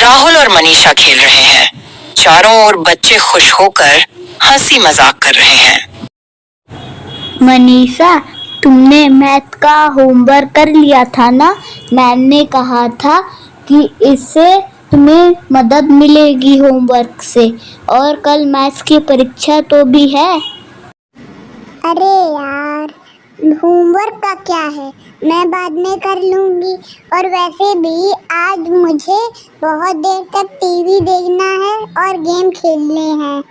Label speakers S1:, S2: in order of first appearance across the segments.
S1: राहुल और मनीषा खेल रहे हैं। चारों ओर बच्चे खुश होकर हंसी मजाक कर रहे हैं।
S2: मनीषा, तुमने मैथ का होमवर्क कर लिया था ना? मैंने कहा था कि इससे तुम्हें मदद मिलेगी होमवर्क से, और कल मैथ्स की परीक्षा तो भी है।
S3: अरे यार, होमवर्क का क्या है, मैं बाद में कर लूँगी। और वैसे भी आज मुझे बहुत देर तक टीवी देखना है और गेम खेलने हैं।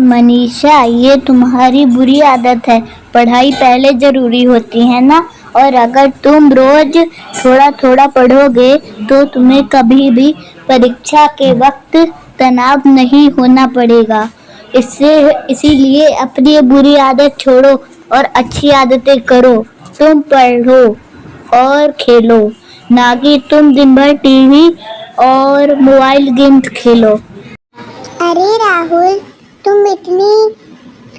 S2: मनीषा, ये तुम्हारी बुरी आदत है। पढ़ाई पहले जरूरी होती है ना, और अगर तुम रोज थोड़ा थोड़ा पढ़ोगे तो तुम्हें कभी भी परीक्षा के वक्त तनाव नहीं होना पड़ेगा। इसीलिए अपनी बुरी आदत छोड़ो और अच्छी आदतें करो। तुम पढ़ो और खेलो, ना कि तुम दिन भर टीवी और मोबाइल गेम्स खेलो।
S3: अरे राहुल, तुम इतनी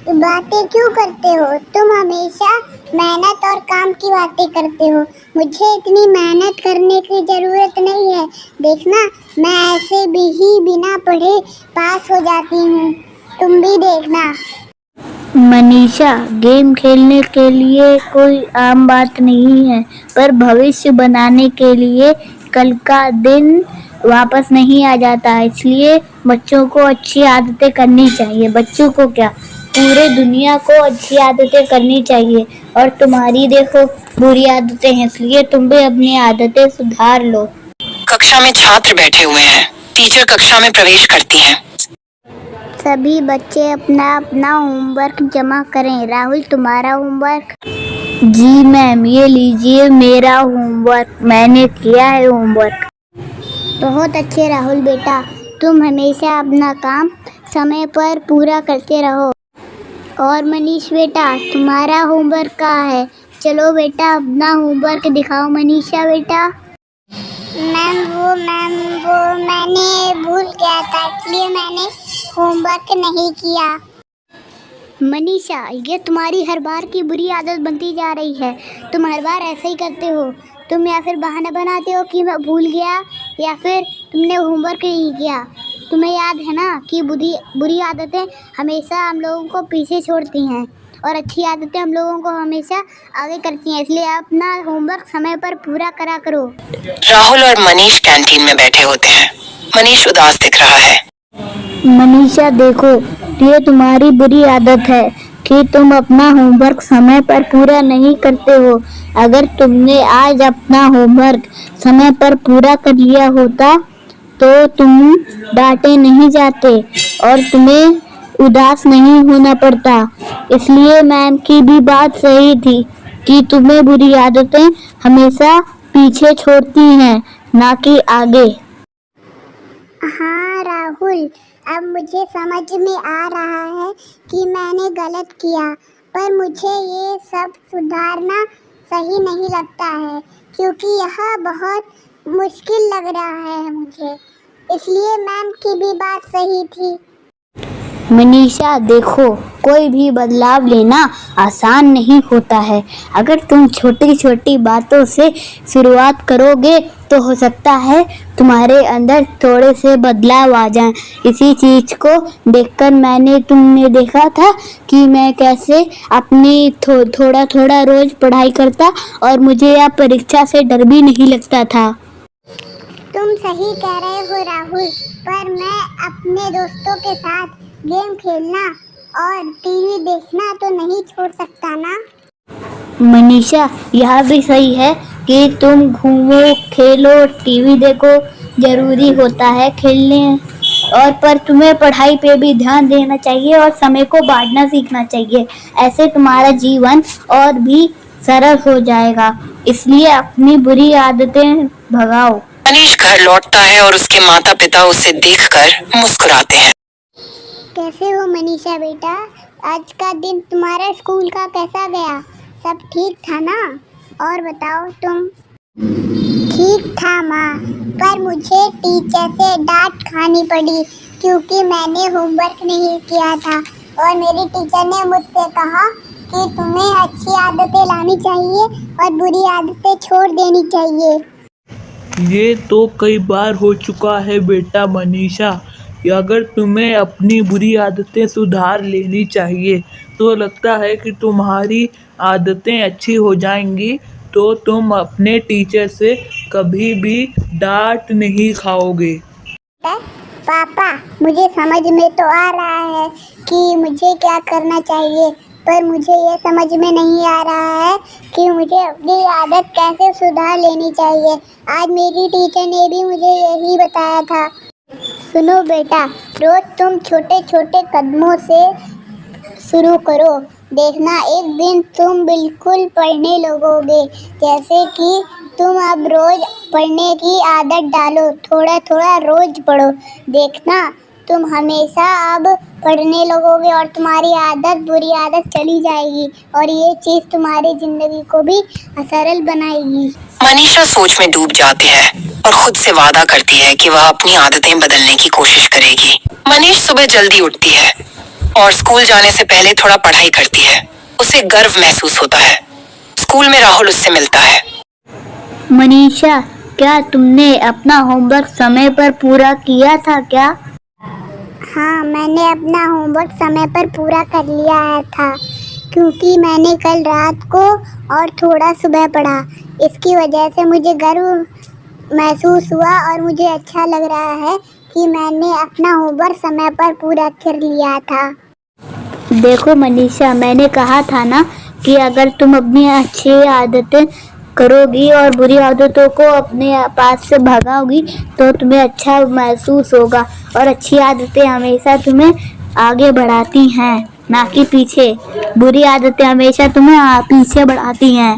S3: बातें क्यों करते हो? तुम हमेशा मेहनत और काम की बातें करते हो। मुझे इतनी मेहनत करने की ज़रूरत नहीं है। देखना, मैं ऐसे भी ही बिना पढ़े पास हो जाती हूँ। तुम भी देखना।
S2: मनीषा, गेम खेलने के लिए कोई आम बात नहीं है, पर भविष्य बनाने के लिए कल का दिन वापस नहीं आ जाता। इसलिए बच्चों को अच्छी आदतें करनी चाहिए। बच्चों को क्या, पूरे दुनिया को अच्छी आदतें करनी चाहिए। और तुम्हारी देखो बुरी आदतें हैं, इसलिए तुम भी अपनी आदतें सुधार लो।
S1: कक्षा में छात्र बैठे हुए हैं। टीचर कक्षा में प्रवेश करती हैं।
S2: सभी बच्चे अपना अपना होमवर्क जमा करें। राहुल, तुम्हारा होमवर्क? जी मैम, ये लीजिए मेरा होमवर्क। मैंने किया है होमवर्क। बहुत अच्छे राहुल बेटा, तुम हमेशा अपना काम समय पर पूरा करते रहो। और मनीष बेटा, तुम्हारा होमवर्क कहाँ है? चलो बेटा, अपना होमवर्क दिखाओ। मनीषा बेटा।
S3: मैम वो मैंने भूल गया था, इसलिए मैंने होमवर्क नहीं किया।
S2: मनीषा, ये तुम्हारी हर बार की बुरी आदत बनती जा रही है। तुम हर बार ऐसे ही करते हो। तुम या फिर बहाना बनाते हो कि मैं भूल गया, या फिर तुमने होमवर्क नहीं किया। तुम्हें याद है ना कि बुरी आदतें हमेशा हम लोगों को पीछे छोड़ती हैं, और अच्छी आदतें हम लोगों को हमेशा आगे करती हैं। इसलिए अपना होमवर्क समय पर पूरा करा करो।
S1: राहुल और मनीष कैंटीन में बैठे होते हैं। मनीष उदास दिख रहा है।
S2: मनीषा देखो, ये तुम्हारी बुरी आदत है कि तुम अपना होमवर्क समय पर पूरा नहीं करते हो। अगर तुमने आज अपना होमवर्क समय पर पूरा कर लिया होता तो तुम डांटे नहीं जाते और तुम्हें उदास नहीं होना पड़ता। इसलिए मैम की भी बात सही थी कि तुम्हें बुरी आदतें हमेशा पीछे छोड़ती हैं, ना कि आगे।
S3: हाँ राहुल, अब मुझे समझ में आ रहा है कि मैंने गलत किया, पर मुझे ये सब सुधारना सही नहीं लगता है, क्योंकि यह बहुत मुश्किल लग रहा है मुझे। इसलिए मैम की भी बात सही थी।
S2: मनीषा देखो, कोई भी बदलाव लेना आसान नहीं होता है। अगर तुम छोटी छोटी बातों से शुरुआत करोगे तो हो सकता है तुम्हारे अंदर थोड़े से बदलाव आ जाएं। इसी चीज़ को देखकर तुमने देखा था कि मैं कैसे अपनी थोड़ा थोड़ा रोज पढ़ाई करता, और मुझे अब परीक्षा से डर भी नहीं लगता था।
S3: तुम सही कह रहे हो राहुल, पर मैं अपने दोस्तों के साथ गेम खेलना और टीवी देखना तो नहीं छोड़ सकता ना।
S2: मनीषा, यह भी सही है कि तुम घूमो, खेलो, टीवी देखो, जरूरी होता है खेलने, और पर तुम्हें पढ़ाई पे भी ध्यान देना चाहिए और समय को बांटना सीखना चाहिए। ऐसे तुम्हारा जीवन और भी सरल हो जाएगा। इसलिए अपनी बुरी आदतें भगाओ।
S1: मनीष घर लौटता है और उसके माता पिता उसे देखकर मुस्कुराते हैं।
S3: कैसे हो मनीषा बेटा? आज का दिन तुम्हारा स्कूल का कैसा गया? सब ठीक था ना? और बताओ तुम। ठीक था माँ, पर मुझे टीचर से डांट खानी पड़ी क्योंकि मैंने होमवर्क नहीं किया था। और मेरी टीचर ने मुझसे कहा कि तुम्हें अच्छी आदतें लानी चाहिए और बुरी आदतें छोड़ देनी चाहिए।
S4: ये तो कई बार हो चुका है बेटा मनीषा। अगर तुम्हें अपनी बुरी आदतें सुधार लेनी चाहिए तो लगता है कि तुम्हारी आदतें अच्छी हो जाएंगी तो तुम अपने टीचर से कभी भी डांट नहीं खाओगे।
S3: पापा, मुझे समझ में तो आ रहा है कि मुझे क्या करना चाहिए, पर मुझे ये समझ में नहीं आ रहा है कि मुझे अपनी आदत कैसे सुधार लेनी चाहिए। आज मेरी टीचर ने भी मुझे यही बताया था। सुनो बेटा, रोज तुम छोटे छोटे कदमों से शुरू करो। देखना एक दिन तुम बिल्कुल पढ़ने लगोगे। जैसे कि तुम अब रोज पढ़ने की आदत डालो, थोड़ा थोड़ा रोज पढ़ो। देखना तुम हमेशा अब पढ़ने लगोगे और तुम्हारी आदत बुरी आदत चली जाएगी और ये चीज तुम्हारी जिंदगी को भी सरल बनाएगी।
S1: मनीषा सोच में डूब जाते हैं और खुद से वादा करती है कि वह अपनी आदतें बदलने की कोशिश करेगी। मनीष सुबह जल्दी उठती है और स्कूल जाने से पहले थोड़ा पढ़ाई करती है। उसे गर्व महसूस होता है। स्कूल में राहुल उससे मिलता है।
S2: मनीषा, क्या तुमने अपना होमवर्क समय पर पूरा किया था क्या?
S3: हाँ, मैंने अपना होमवर्क समय पर पूरा कर लिया था, क्योंकि मैंने कल रात को और थोड़ा सुबह पढ़ा। इसकी वजह से मुझे गर्व महसूस हुआ और मुझे अच्छा लग रहा है कि मैंने अपना होमवर्क समय पर पूरा कर लिया था।
S2: देखो मनीषा, मैंने कहा था ना कि अगर तुम अपनी अच्छी आदतें करोगी और बुरी आदतों को अपने पास से भगाओगी तो तुम्हें अच्छा महसूस होगा। और अच्छी आदतें हमेशा तुम्हें आगे बढ़ाती हैं, ना कि पीछे। बुरी आदतें हमेशा तुम्हें पीछे बढ़ाती हैं।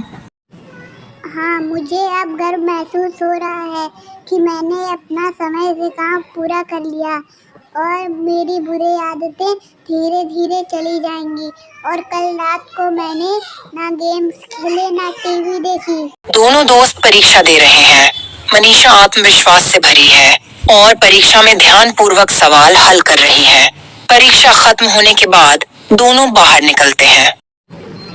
S3: हाँ, मुझे अब गर्व महसूस हो रहा है कि मैंने अपना समय से काम पूरा कर लिया और मेरी बुरी आदतें धीरे धीरे चली जाएंगी। और कल रात को मैंने ना गेम्स खेले ना टीवी देखी।
S1: दोनों दोस्त परीक्षा दे रहे हैं। मनीषा आत्मविश्वास से भरी है और परीक्षा में ध्यानपूर्वक सवाल हल कर रही है। परीक्षा खत्म होने के बाद दोनों बाहर निकलते हैं।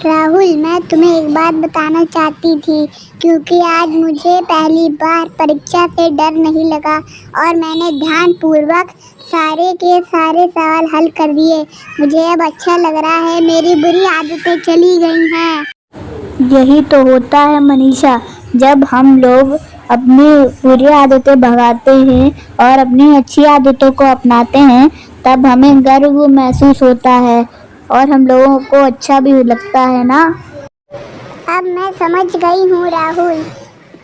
S3: राहुल, मैं तुम्हें एक बात बताना चाहती थी, क्योंकि आज मुझे पहली बार परीक्षा से डर नहीं लगा और मैंने ध्यानपूर्वक सारे के सारे सवाल हल कर दिए। मुझे अब अच्छा लग रहा है, मेरी बुरी आदतें चली गई हैं।
S2: यही तो होता है मनीषा, जब हम लोग अपनी बुरी आदतें भगाते हैं और अपनी अच्छी आदतों को अपनाते हैं तब हमें गर्व महसूस होता है और हम लोगों को अच्छा भी लगता है ना।
S3: अब मैं समझ गई हूँ राहुल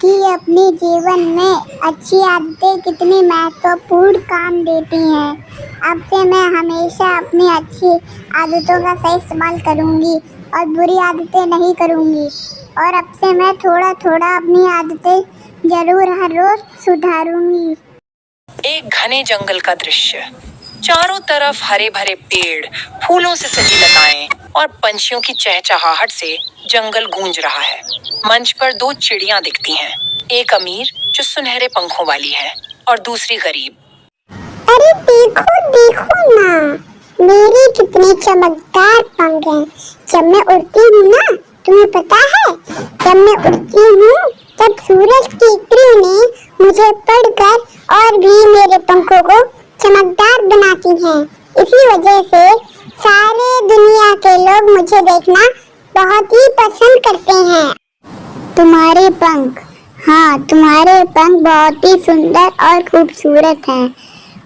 S3: कि अपने जीवन में अच्छी आदतें कितनी महत्वपूर्ण काम देती हैं। अब से मैं हमेशा अपनी अच्छी आदतों का सही इस्तेमाल करूँगी और बुरी आदतें नहीं करूँगी। और अब से मैं थोड़ा थोड़ा अपनी आदतें जरूर हर रोज सुधारूंगी।
S1: एक घने जंगल का दृश्य। चारों तरफ हरे भरे पेड़, फूलों से सजी लताएं और पंछियों की चहचहाहट से जंगल गूंज रहा है। मंच पर दो चिड़ियां दिखती हैं। एक अमीर जो सुनहरे पंखों वाली है और दूसरी गरीब।
S3: अरे देखो देखो ना, मेरे कितने चमकदार पंख हैं। जब मैं उड़ती हूँ ना, तुम्हें पता है, जब मैं उड़ती हूँ तब सूरज की किरणें मुझे पढ़कर और भी मेरे पंखों को चमकदार बनाती हैं। इसी वजह से सारे दुनिया के लोग मुझे देखना बहुत ही पसंद करते हैं। तुम्हारे पंख, हाँ, तुम्हारे पंख बहुत ही सुंदर और खूबसूरत हैं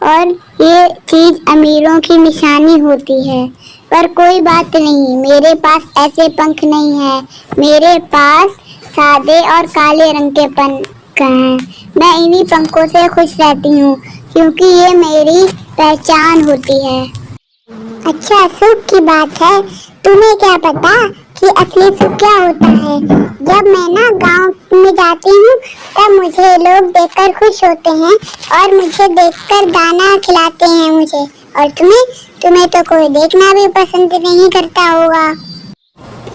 S3: और ये चीज अमीरों की निशानी होती है। पर कोई बात नहीं, मेरे पास ऐसे पंख नहीं है। मेरे पास सादे और काले रंग के पंख हैं। मैं इन्हीं पंखों से खुश रहती हूँ क्योंकि ये मेरी पहचान होती है। अच्छा, सुख की बात है। तुम्हें क्या पता कि असली सुख क्या होता है? जब मैं ना गांव में जाती हूँ तब मुझे लोग देखकर खुश होते हैं और मुझे देखकर दाना खिलाते हैं मुझे। और तुम्हें तो कोई देखना भी पसंद नहीं करता होगा।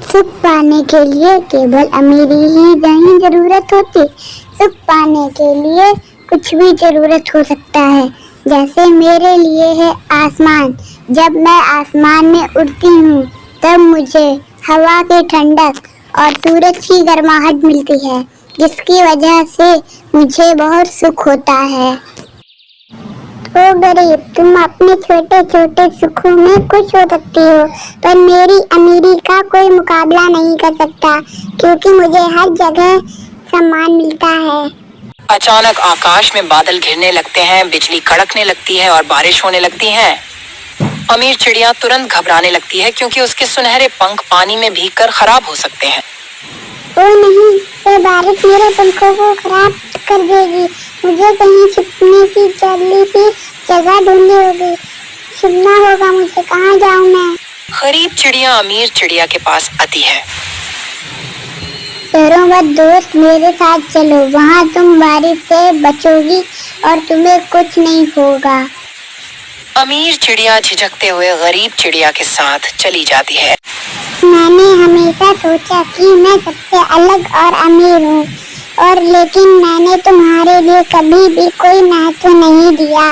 S3: सुख पाने के लिए केवल अमीरी ही नहीं जरूरत होती। सुख पाने के लिए कुछ भी जरूरत हो सकता है। जैसे मेरे लिए है आसमान। जब मैं आसमान में उड़ती हूँ तब मुझे हवा की ठंडक और सूरज की गर्माहट मिलती है, जिसकी वजह से मुझे बहुत सुख होता है। ओ गरीब, तुम अपने छोटे छोटे सुखों में खुश हो सकती हो, पर मेरी अमीरी का कोई मुकाबला नहीं कर सकता, क्योंकि मुझे हर जगह सम्मान मिलता है।
S1: अचानक आकाश में बादल घिरने लगते हैं, बिजली कड़कने लगती है और बारिश होने लगती है। अमीर चिड़िया तुरंत घबराने लगती है क्योंकि उसके सुनहरे पंख पानी में भीगकर खराब हो सकते हैं।
S3: ओ नहीं, ये बारिश मेरे पंखों को खराब कर देगी। मुझे कहीं छुपने की जल्दी सी जगह ढूंढनी होगी। छुपना होगा मुझे, कहाँ जाऊँ मैं?
S1: गरीब चिड़िया अमीर चिड़िया के पास आती है।
S3: डरो मत दोस्त, मेरे साथ चलो, वहाँ तुम बारिश से बचोगी और तुम्हें कुछ नहीं होगा।
S1: अमीर चिड़िया झिझकते हुए गरीब चिड़िया के साथ चली जाती है।
S3: मैंने हमेशा सोचा कि मैं सबसे अलग और अमीर हूँ, और लेकिन मैंने तुम्हारे लिए कभी भी कोई महत्व नहीं दिया,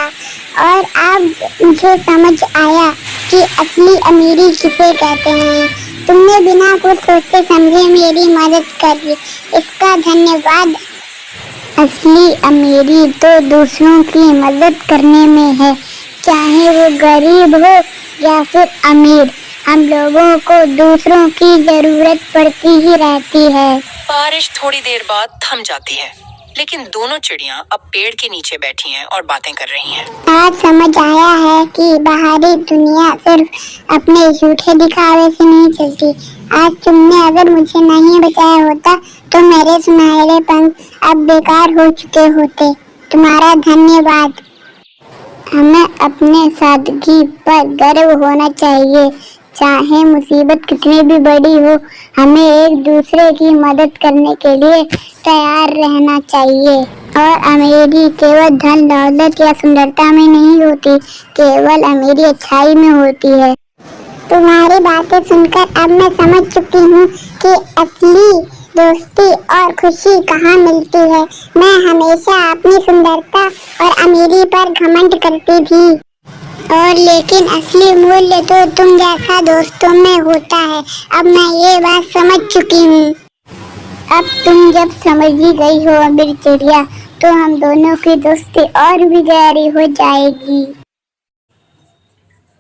S3: और अब मुझे समझ आया कि असली अमीरी किसे कहते हैं। तुमने बिना कुछ सोचे समझे मेरी मदद करी, इसका धन्यवाद। असली अमीरी तो दूसरों की मदद करने में है, चाहे वो गरीब हो या फिर अमीर। हम लोगों को दूसरों की जरूरत पड़ती ही रहती है।
S1: बारिश थोड़ी देर बाद थम जाती है, लेकिन दोनों चिड़िया अब पेड़ के नीचे बैठी हैं और बातें कर रही हैं।
S3: आज समझ आया है कि बाहरी दुनिया सिर्फ अपने झूठे दिखावे से नहीं चलती। आज तुमने अगर मुझे नहीं बचाया होता तो मेरे सुनहरे पंख अब बेकार हो चुके होते। तुम्हारा धन्यवाद। हमें अपने सादगी पर गर्व होना चाहिए। चाहे मुसीबत कितनी भी बड़ी हो, हमें एक दूसरे की मदद करने के लिए तैयार रहना चाहिए। और अमीरी केवल धन दौलत या सुंदरता में नहीं होती, केवल अमीरी अच्छाई में होती है। तुम्हारी बातें सुनकर अब मैं समझ चुकी हूँ कि असली दोस्ती और खुशी कहाँ मिलती है। मैं हमेशा अपनी सुंदरता और अमीरी पर घमंड करती थी, और लेकिन असली मूल्य तो तुम जैसा दोस्तों में होता है। अब मैं ये बात समझ चुकी हूँ। अब तुम जब समझ ही गई हो अमीर चिड़िया, तो हम दोनों की दोस्ती और भी गहरी हो जाएगी।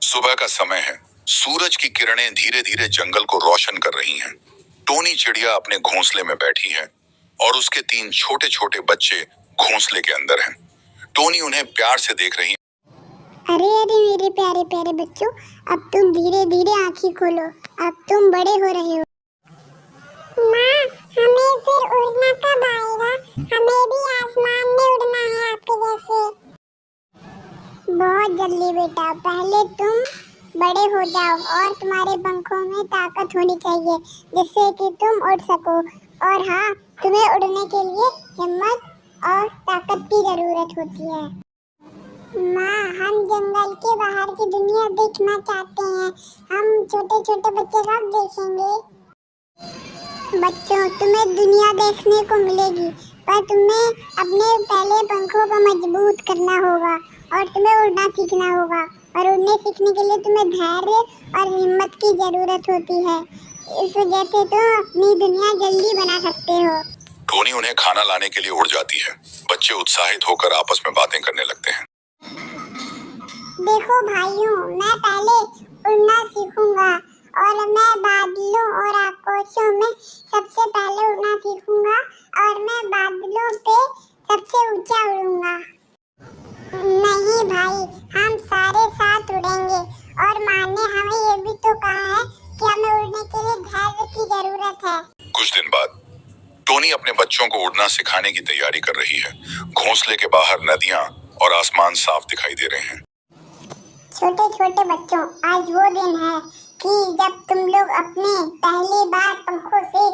S5: सुबह का समय है। सूरज की किरणें धीरे धीरे जंगल को रोशन कर रही हैं। टोनी चिड़िया अपने घोंसले में बैठी है और उसके 3 छोटे छोटे बच्चे घोंसले के अंदर हैं। टोनी उन्हें प्यार से देख रही है।
S3: अरे अरे मेरे प्यारे प्यारे बच्चों, अब तुम धीरे धीरे आंखें खोलो, अब तुम बड़े हो रहे हो। माँ, हमें फिर उड़ना कब आएगा? हमें भी आसमान में उड़ना है आपके जैसे। बहुत जल्दी बेटा, पहले तुम बड़े हो जाओ और तुम्हारे पंखों में ताकत होनी चाहिए, जिससे कि तुम उड़ सको। और हाँ, तुम्हें उड़ने के लिए हिम्मत और ताकत की जरूरत होती है। माँ, हम जंगल के बाहर की दुनिया देखना चाहते हैं। हम छोटे छोटे बच्चे कब देखेंगे? बच्चों, तुम्हें दुनिया देखने को मिलेगी, पर तुम्हें अपने पहले पंखों को मजबूत करना होगा और तुम्हें उड़ना सीखना होगा। और उड़ने सीखने के लिए तुम्हें धैर्य और हिम्मत की जरूरत होती है। इस वजह से तुम अपनी दुनिया जल्दी बना सकते हो।
S5: टोनी उन्हें खाना लाने के लिए उड़ जाती है। बच्चे उत्साहित होकर आपस में बातें करने लगते हैं।
S3: देखो भाइयों, मैं पहले उड़ना सीखूंगा और मैं बादलों और आकाशों में सबसे पहले उड़ना सीखूंगा, और मैं बादलों पे सबसे ऊंचा उड़ूंगा। नहीं भाई, हम सारे साथ उड़ेंगे। और माँ ने हमें ये भी तो कहा है कि हमें उड़ने के लिए धैर्य की जरूरत है।
S5: कुछ दिन बाद टोनी अपने बच्चों को उड़ना सिखाने की तैयारी कर रही है। घोंसले के बाहर नदियां और आसमान साफ दिखाई दे रहे हैं।
S3: छोटे छोटे बच्चों, आज वो दिन है कि जब तुम लोग अपने पहली बार पंखों से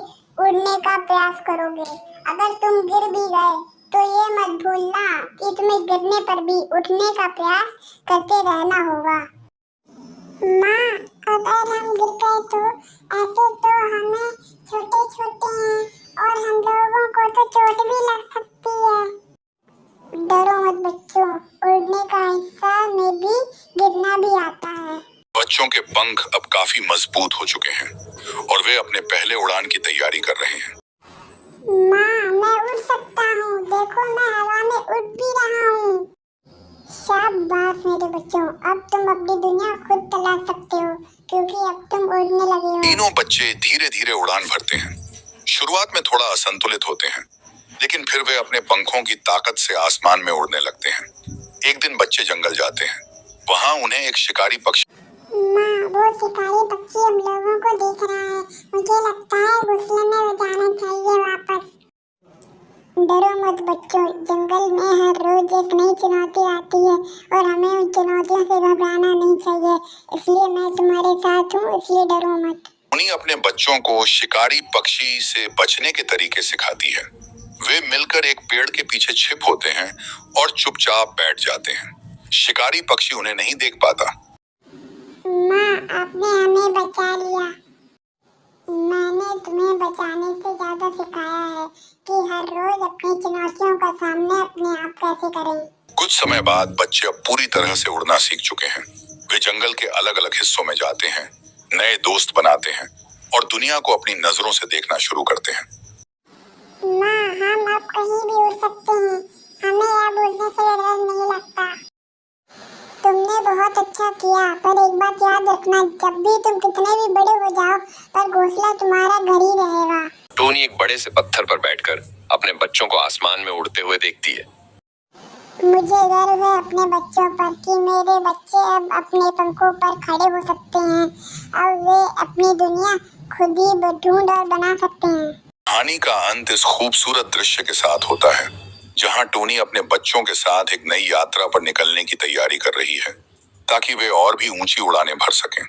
S3: उड़ने का प्रयास करोगे। अगर तुम गिर भी गए तो ये मत भूलना कि तुम्हें गिरने पर भी उठने का प्रयास करते रहना होगा। माँ, अगर हम गिर गए तो ऐसे तो हमें छोटे छोटे हैं और हम लोगों को तो चोट भी लग सकती है। डरो मत बच्चों, उड़ने का हिस्सा में भी गिरना भी आता है।
S5: बच्चों के पंख अब काफी मजबूत हो चुके हैं और वे अपने पहले उड़ान की तैयारी कर रहे हैं।
S3: माँ, मैं उड़ उड़ सकता हूँ, देखो मैं हवा में उड़ भी रहा हूँ। शाबाश मेरे बच्चों, अब तुम अपनी दुनिया खुद तलाश सकते हो क्योंकि अब तुम उड़ने लगे हो।
S5: तीनों बच्चे धीरे धीरे उड़ान भरते हैं। शुरुआत में थोड़ा असंतुलित होते हैं, लेकिन फिर वे अपने पंखों की ताकत से आसमान में उड़ने लगते हैं। एक दिन बच्चे जंगल जाते हैं। वहाँ उन्हें एक शिकारी पक्षी।
S3: माँ, वो शिकारी पक्षी हम लोगों को देख रहा है। मुझे लगता है घोंसले में वो जाना चाहिए वापस। डरो मत बच्चों, जंगल में हर रोज एक नई चुनौती आती है और हमें उन चुनौतियों से घबराना नहीं चाहिए। इसलिए मैं तुम्हारे साथ हूँ, इसलिए डरो मत।
S5: टोनी अपने बच्चों को शिकारी पक्षी से बचने के तरीके सिखाती है। वे मिलकर एक पेड़ के पीछे छिप होते हैं और चुपचाप बैठ जाते हैं। शिकारी पक्षी उन्हें नहीं देख पाता।
S3: माँ, आपने हमें बचा लिया। मैंने तुम्हें बचाने से ज्यादा सिखाया है कि हर रोज अपनी चुनौतियों का सामना अपने आप कैसे करें।
S5: कुछ समय बाद बच्चे अब पूरी तरह से उड़ना सीख चुके हैं। वे जंगल के अलग अलग हिस्सों में जाते हैं, नए दोस्त बनाते हैं और दुनिया को अपनी नजरों से देखना शुरू करते हैं।
S3: माँ, हम अब कहीं भी उड़ सकते हैं। हमें अब उड़ने से डर नहीं लगता। तुमने बहुत अच्छा किया, पर एक बात याद रखना, जब भी तुम कितने भी बड़े हो जाओ, पर घोंसला तुम्हारा घर ही रहेगा।
S6: टोनी एक बड़े से पत्थर पर बैठकर अपने बच्चों को आसमान में उड़ते हुए देखती है।
S3: मुझे गर्व है अपने बच्चों पर कि मेरे बच्चे अब अपने पंखों पर खड़े हो सकते हैं। अब वे अपनी दुनिया खुद ही ढूंढ और बना सकते हैं।
S5: कहानी का अंत इस खूबसूरत दृश्य के साथ होता है, जहां टोनी अपने बच्चों के साथ एक नई यात्रा पर निकलने की तैयारी कर रही है, ताकि वे और भी ऊंची उड़ानें भर सकें।